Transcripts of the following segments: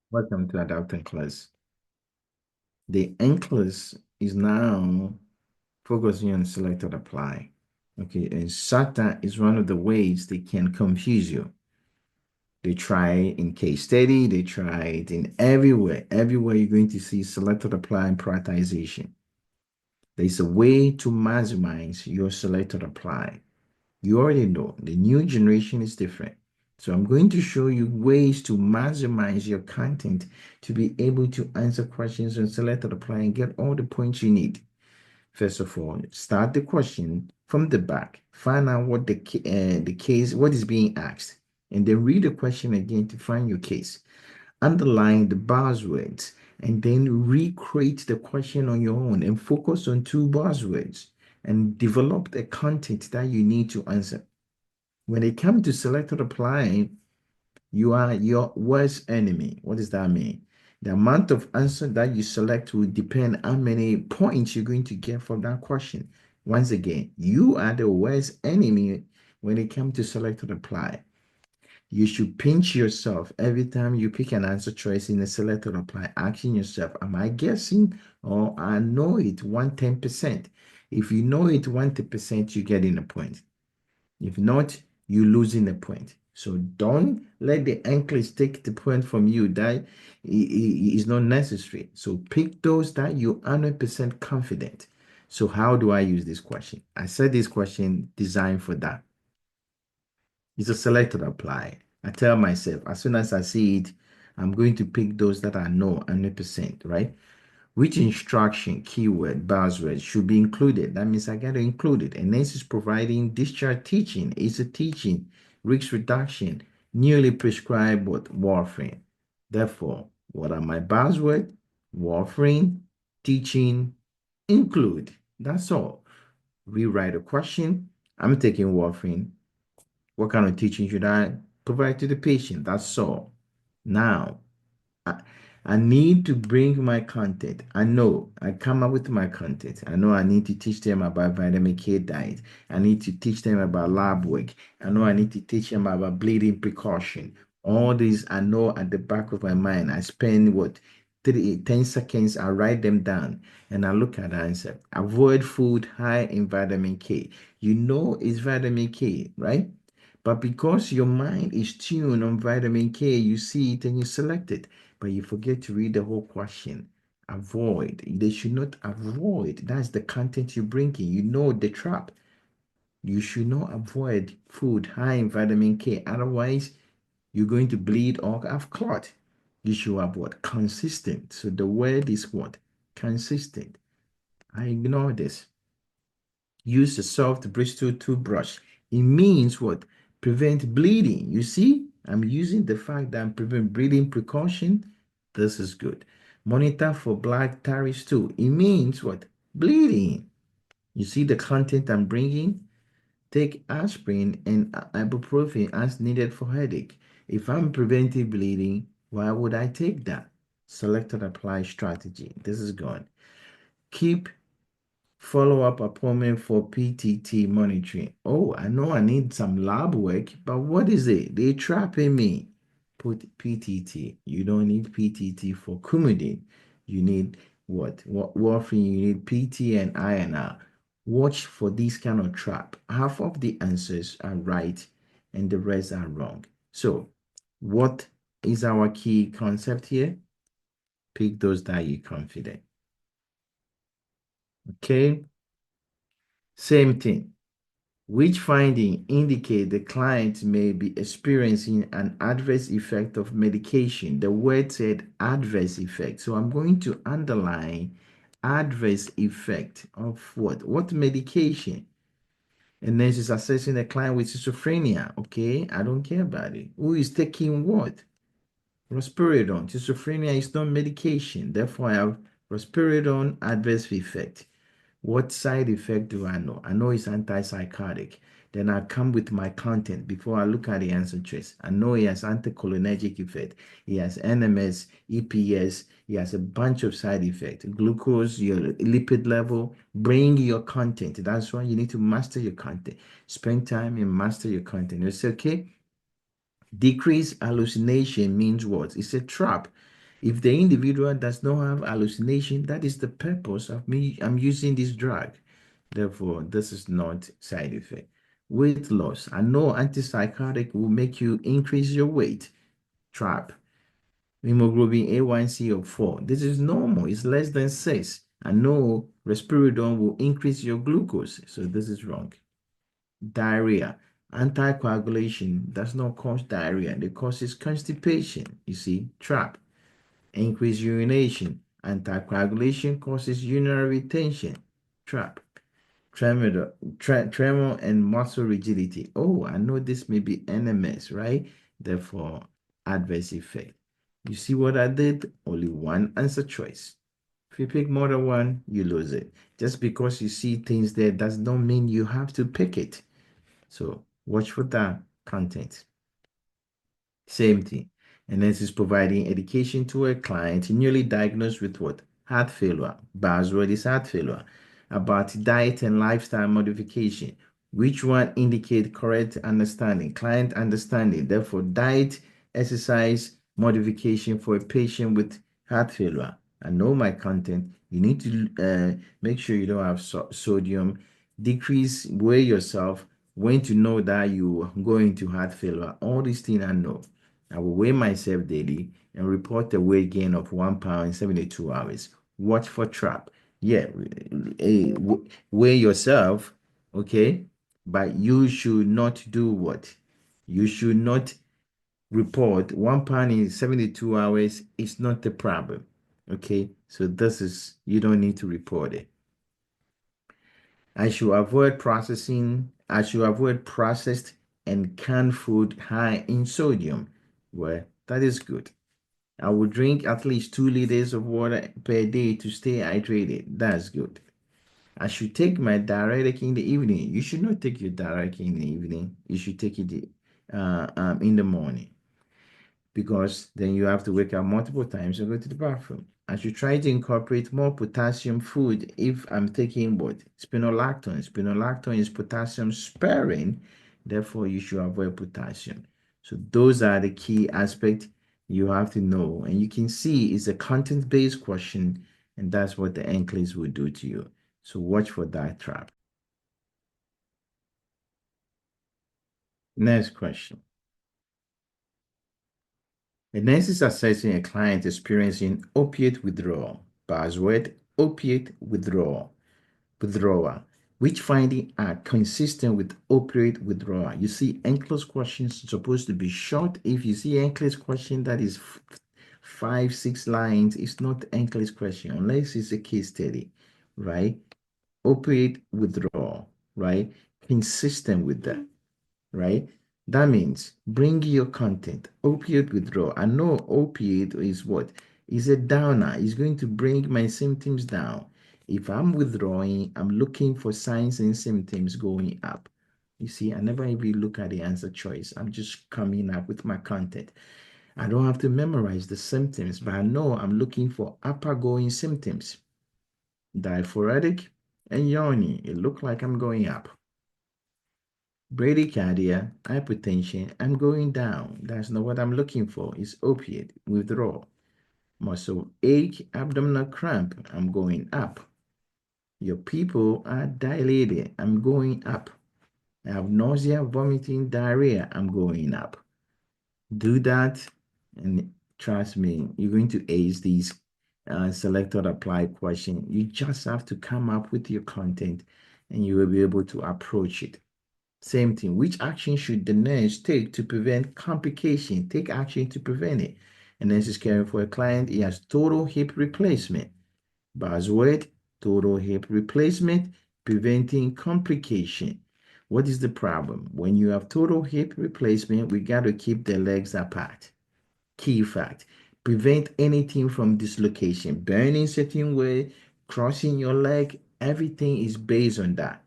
Welcome to Adult NCLEX. The NCLEX is now focusing on select or apply. Okay, and SATA is one of the ways they can confuse you. They try in case study, they try it in everywhere. Everywhere you're going to see select or apply and prioritization. There's a way to maximize your select or apply. You already know the new generation is different. So I'm going to show you ways to maximize your content to be able to answer questions and select and apply and get all the points you need. First of all, start the question from the back. Find out what the case, what is being asked, and then read the question again to find your case. Underline the buzzwords and then recreate the question on your own and focus on two buzzwords and develop the content that you need to answer. When it comes to select or apply, you are your worst enemy. What does that mean? The amount of answer that you select will depend how many points you're going to get from that question. Once again, you are the worst enemy when it comes to select or apply. You should pinch yourself every time you pick an answer choice in a select or apply, asking yourself, am I guessing or I know it 110%? If you know it 100%, you're getting a point. If not, you're losing a point. So don't let the NCLEX take the point from you that is not necessary. So pick those that you're 100% confident. So how do I use this question? I said this question designed for that. It's a select or apply. I tell myself, as soon as I see it, I'm going to pick those that I know 100%, right? Which instruction, keyword, buzzword should be included? That means I got to include it. And this is providing discharge teaching. It's a teaching, risk reduction, newly prescribed what? Warfarin. Therefore, what are my buzzwords? Warfarin, teaching, include. That's all. Rewrite a question. I'm taking warfarin. What kind of teaching should I provide to the patient? That's all. Now, I, I need to bring my content. I know I come up with my content. I know I need to teach them about vitamin K diet. I need to teach them about lab work. I know I need to teach them about bleeding precaution. All these I know at the back of my mind. I spend what 10 seconds, I write them down and I look at the answer. Avoid food high in vitamin K. You know it's vitamin K, right? But because your mind is tuned on vitamin K, you see it and you select it, but you forget to read the whole question. Avoid. They should not avoid. That's the content you bring in. You know the trap. You should not avoid food high in vitamin K. Otherwise, you're going to bleed or have clot. You should have what? Consistent. So the word is what? Consistent. I ignore this. Use a soft bristle toothbrush. It means what? Prevent bleeding. You see, I'm using the fact that I'm preventing bleeding precaution. This is good. Monitor for blood tariffs too. It means what? Bleeding. You see the content I'm bringing? Take aspirin and ibuprofen as needed for headache. If I'm preventing bleeding, why would I take that? Select and apply strategy. This is gone. Keep follow-up appointment for PTT monitoring. Oh, I know I need some lab work, but what is it? They trapping me. Put PTT. You don't need PTT for Coumadin. You need what? Warfarin, you need PT and INR. Watch for this kind of trap. Half of the answers are right and the rest are wrong. So, what is our key concept here? Pick those that you're confident. Okay, same thing. Which finding indicate the client may be experiencing an adverse effect of medication? The word said adverse effect. So I'm going to underline adverse effect of what? What medication? And then she's assessing the client with schizophrenia. Okay, I don't care about it. Who is taking what? Risperidone. Schizophrenia is not medication. Therefore, I have risperidone adverse effect. What side effect do I know? I know it's antipsychotic. Then I come with my content before I look at the answer choice. I know it has anticholinergic effect. It has NMS, EPS. It has a bunch of side effects. Glucose, your lipid level. Bring your content. That's why you need to master your content. Spend time and master your content. It's okay. Decrease hallucination means what? It's a trap. If the individual does not have hallucination, that is the purpose of me. I'm using this drug. Therefore, this is not side effect. Weight loss. I know antipsychotic will make you increase your weight. Trap. Hemoglobin A1C of 4. This is normal. It's less than 6. I know risperidone will increase your glucose. So this is wrong. Diarrhea. Anticoagulation does not cause diarrhea. It causes constipation. You see, trap. Increased urination. Anticoagulation causes urinary retention. Trap. Tremor and muscle rigidity. Oh, I know this may be NMS, right? Therefore, adverse effect. You see what I did? Only one answer choice. If you pick more than one, you lose it. Just because you see things there does not mean you have to pick it. So watch for that content. Same thing. And this is providing education to a client newly diagnosed with what? Heart failure. Buzzword is heart failure. About diet and lifestyle modification. Which one indicate correct understanding? Client understanding. Therefore, diet, exercise, modification for a patient with heart failure. I know my content. You need to make sure you don't have sodium. Decrease, weigh yourself. When to know that you are going to heart failure. All these things I know. I will weigh myself daily and report a weight gain of 1 pound in 72 hours. Watch for trap. Yeah, weigh yourself, okay? But you should not do what? You should not report 1 pound in 72 hours. It's not the problem, okay? So this is, you don't need to report it. I should avoid processed and canned food high in sodium. Well, that is good. I will drink at least 2 liters of water per day to stay hydrated. That's good. I should take my diuretic in the evening. You should not take your diuretic in the evening. You should take it in the morning, because then you have to wake up multiple times and go to the bathroom. I should try to incorporate more potassium food if I'm taking what? Spironolactone. Spironolactone is potassium sparing, therefore you should avoid potassium. So those are the key aspects you have to know. And you can see it's a content-based question, and that's what the NCLEX will do to you. So watch for that trap. Next question. A nurse is assessing a client experiencing opiate withdrawal. Buzzword, opiate withdrawal. Which findings are consistent with opioid withdrawal? You see, NCLEX questions are supposed to be short. If you see NCLEX question that is 5, 6 lines, it's not NCLEX question unless it's a case study, right? Opioid withdrawal, right? Consistent with that, right? That means bring your content. Opioid withdrawal. I know opioid is what? Is a downer. It's going to bring my symptoms down. If I'm withdrawing, I'm looking for signs and symptoms going up. You see, I never even look at the answer choice. I'm just coming up with my content. I don't have to memorize the symptoms, but I know I'm looking for upper going symptoms. Diaphoretic and yawning. It looked like I'm going up. Bradycardia, hypertension, I'm going down. That's not what I'm looking for. It's opiate, withdrawal. Muscle ache, abdominal cramp, I'm going up. Your people are dilated, I'm going up. I have nausea, vomiting, diarrhea, I'm going up. Do that, and trust me, you're going to ace these selected apply question. You just have to come up with your content, and you will be able to approach it. Same thing. Which action should the nurse take to prevent complication? Take action to prevent it. A nurse is caring for a client. He has total hip replacement. Buzzword, total hip replacement, preventing complication. What is the problem? When you have total hip replacement, we got to keep the legs apart. Key fact. Prevent anything from dislocation. Burning certain way, crossing your leg, everything is based on that.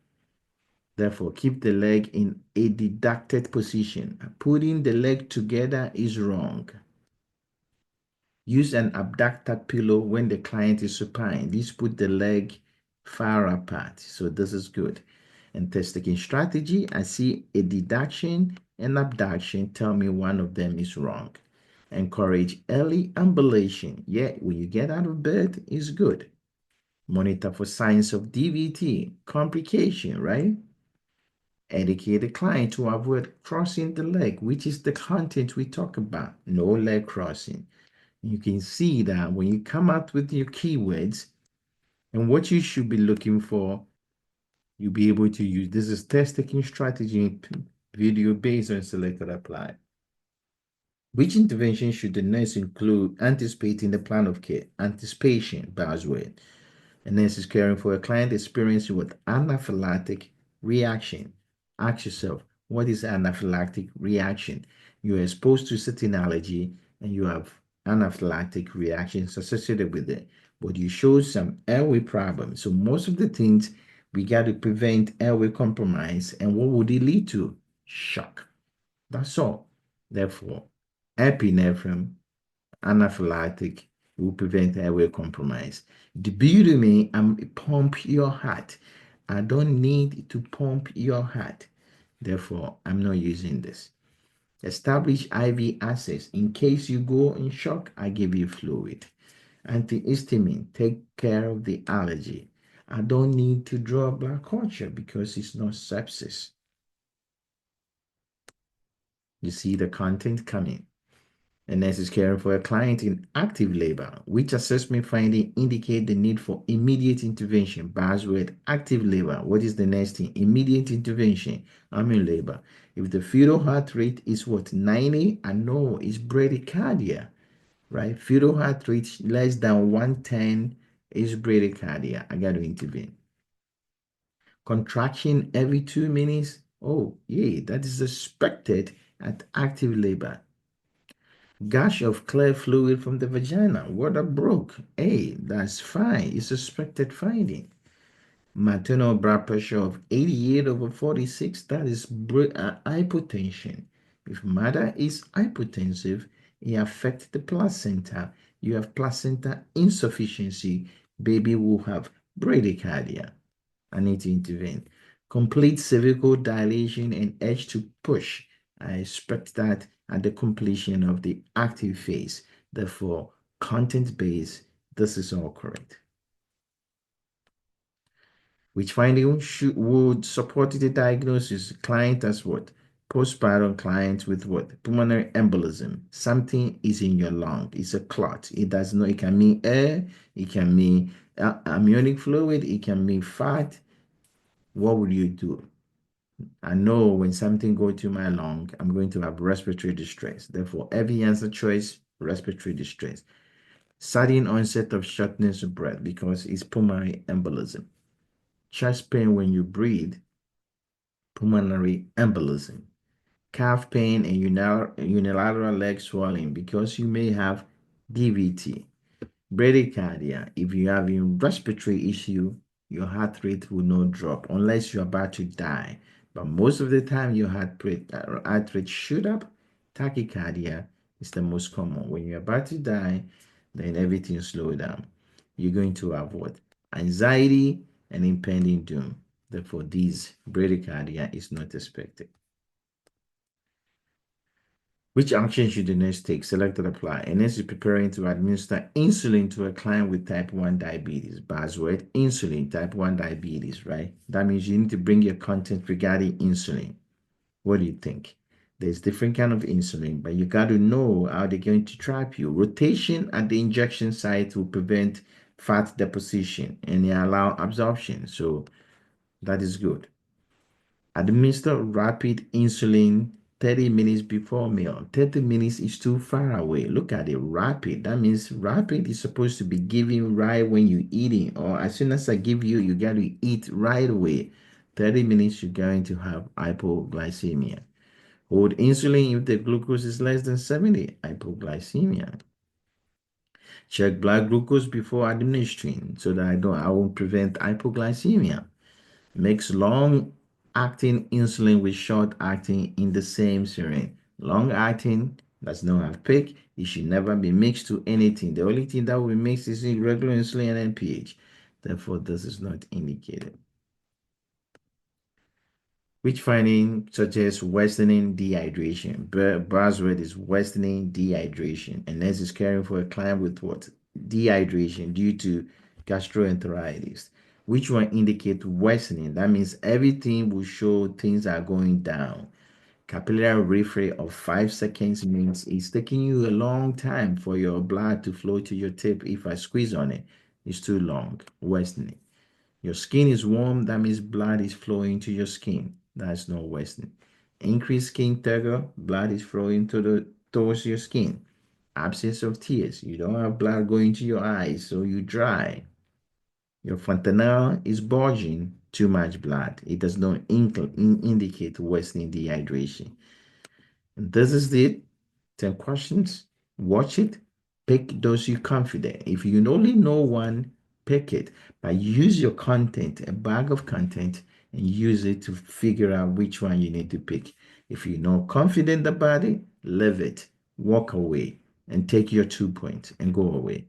Therefore, keep the leg in a deducted position. Putting the leg together is wrong. Use an abducted pillow when the client is supine. This put the leg far apart. So this is good. And test taking strategy, I see a deduction and abduction. Tell me one of them is wrong. Encourage early ambulation. Yeah, when you get out of bed, it's good. Monitor for signs of DVT, complication, right? Educate the client to avoid crossing the leg, which is the content we talk about. No leg crossing. You can see that when you come out with your keywords and what you should be looking for, you'll be able to use. This is test taking strategy video based on selected apply. Which intervention should the nurse include? Anticipating the plan of care. Anticipation, buzzword. A nurse is caring for a client experiencing with anaphylactic reaction. Ask yourself, what is anaphylactic reaction? You're exposed to certain allergy and you have anaphylactic reactions associated with it, but you show some airway problems. So most of the things we got to prevent airway compromise. And what would it lead to? Shock. That's all. Therefore, epinephrine anaphylactic will prevent airway compromise. The beauty me, I'm pump your heart. I don't need to pump your heart. Therefore, I'm not using this. Establish IV access. In case you go in shock, I give you fluid. Antihistamine, take care of the allergy. I don't need to draw blood culture because it's not sepsis. You see the content coming. A nurse is caring for a client in active labor, which assessment finding indicate the need for immediate intervention. Buzzword, active labor. What is the next thing? Immediate intervention. I'm in labor. If the fetal heart rate is what, 90? I know it's bradycardia, right? Fetal heart rate less than 110 is bradycardia. I got to intervene. Contraction every 2 minutes. Oh, yeah, that is expected at active labor. Gush of clear fluid from the vagina. Water broke. Hey, that's fine. It's suspected finding. Maternal blood pressure of 88 over 46. That is hypotension. If mother is hypotensive, it affects the placenta. You have placenta insufficiency. Baby will have bradycardia. I need to intervene. Complete cervical dilation and edge to push. I expect that at the completion of the active phase. Therefore, content based, this is all correct. Which finding would support the diagnosis? Client as what? Postpartum client with what? Pulmonary embolism. Something is in your lung. It's a clot. It does not, it can mean air, it can mean amniotic fluid, it can mean fat. What would you do? I know when something goes to my lung, I'm going to have respiratory distress. Therefore, every answer choice, respiratory distress. Sudden onset of shortness of breath because it's pulmonary embolism. Chest pain when you breathe, pulmonary embolism. Calf pain and unilateral leg swelling because you may have DVT. Bradycardia, if you have a respiratory issue, your heart rate will not drop unless you're about to die. But most of the time, your heart rate shoot up. Tachycardia is the most common. When you're about to die, then everything slow down. You're going to have what? Anxiety and impending doom. Therefore, this bradycardia is not expected. Which action should the nurse take? Select and apply. A nurse is preparing to administer insulin to a client with type 1 diabetes. Buzzword, insulin, type 1 diabetes, right? That means you need to bring your content regarding insulin. What do you think? There's different kind of insulin, but you got to know how they're going to trap you. Rotation at the injection site will prevent fat deposition and they allow absorption. So that is good. Administer rapid insulin 30 minutes before meal. 30 minutes is too far away. Look at it, rapid. That means rapid is supposed to be given right when you're eating, or as soon as I give you, you got to eat right away. 30 minutes, you're going to have hypoglycemia. Hold insulin if the glucose is less than 70, hypoglycemia. Check blood glucose before administering so that I won't prevent hypoglycemia. Mix long acting insulin with short acting in the same syringe. Long acting does not have peak. It should never be mixed to anything. The only thing that will be mixed is regular insulin and NPH. Therefore, this is not indicated. Which finding suggests worsening dehydration? Buzzword is worsening dehydration. And nurse is caring for a client with what? Dehydration due to gastroenteritis. Which one indicate worsening? That means everything will show things are going down. Capillary refrain of 5 seconds means it's taking you a long time for your blood to flow to your tip. If I squeeze on it, it's too long, worsening. Your skin is warm, that means blood is flowing to your skin. That's not worsening. Increased skin turgor, blood is flowing towards your skin. Absence of tears, you don't have blood going to your eyes, so you dry. Your fontanelle is bulging, too much blood. It does not indicate worsening dehydration. And this is it. 10 questions. Watch it. Pick those you confident. If you only know one, pick it. But use your content, a bag of content, and use it to figure out which one you need to pick. If you're not confident about it, leave it. Walk away and take your 2 points and go away.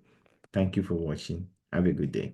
Thank you for watching. Have a good day.